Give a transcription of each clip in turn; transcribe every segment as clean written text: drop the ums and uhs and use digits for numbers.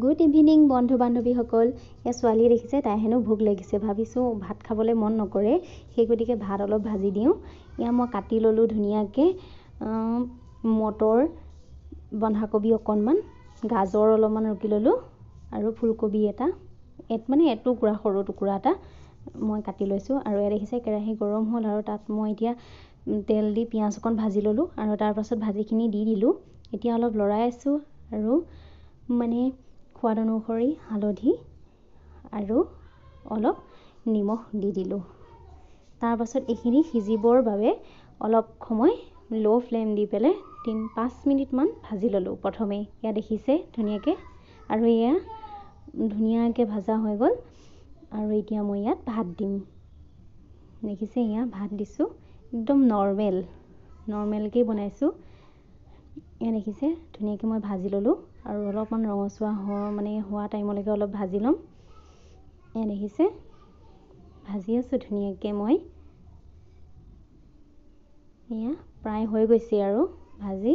Good evening বন্ধু বান্ধৱীসকল। এই ছোৱালীয়ে দেখিছে তাই হেনো ভোক লাগিছে, ভাবিছোঁ ভাত খাবলৈ মন নকৰে, সেই গতিকে ভাত অলপ ভাজি দিওঁ। এয়া মই কাটি ল'লোঁ ধুনীয়াকৈ মটৰ, বন্ধাকবি অকণমান, গাজৰ অলপমান ৰুকি ল'লোঁ আৰু ফুলকবি এটা, মানে এটুকুৰা সৰু টুকুৰা এটা মই কাটি লৈছোঁ। আৰু এয়া দেখিছে কেৰাহী গৰম হ'ল আৰু তাত মই এতিয়া তেল দি পিঁয়াজ অকণ ভাজি ল'লোঁ আৰু তাৰপাছত ভাজিখিনি দি দিলোঁ। এতিয়া অলপ লৰাই আছোঁ আৰু মানে সোৱাদ অনুসৰি হালধি আৰু অলপ নিমখ দি দিলোঁ। তাৰপাছত এইখিনি সিজিবৰ বাবে অলপ সময় ল' ফ্লেম দি পেলাই 5 মিনিটমান ভাজি ল'লোঁ প্ৰথমে। এয়া দেখিছে ধুনীয়াকৈ, আৰু এয়া ধুনীয়াকৈ ভাজা হৈ গ'ল। আৰু এতিয়া মই ইয়াত ভাত দিম। দেখিছে এয়া ভাত দিছোঁ, একদম নৰ্মেলকৈ বনাইছোঁ। এয়া দেখিছে ধুনীয়াকৈ মই ভাজি ল'লোঁ আৰু অলপমান ৰঙচুৱা হোৱা টাইমলৈকে অলপ ভাজি ল'ম। এয়া দেখিছে ভাজি আছোঁ ধুনীয়াকৈ মই। এয়া প্ৰায় হৈ গৈছে আৰু ভাজি।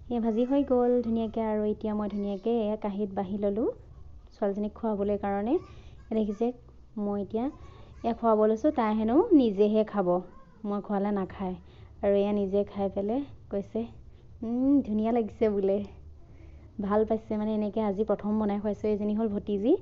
এয়া ভাজি হৈ গ'ল ধুনীয়াকৈ, আৰু এতিয়া মই ধুনীয়াকৈ এয়া কাঁহীত বাঢ়ি ল'লোঁ ছোৱালীজনীক খুৱাবলৈ কাৰণে। দেখিছে মই এতিয়া এয়া খুৱাব লৈছোঁ, তাই হেনো নিজেহে খাব, মই খোৱালে নাখায়। আৰু এয়া নিজে খাই পেলাই কৈছে ধুনীয়া লাগিছে বোলে, ভাল পাইছে। মানে এনেকৈ আজি প্ৰথম বনাই খুৱাইছোঁ। এইজনী হ'ল ভতিজী।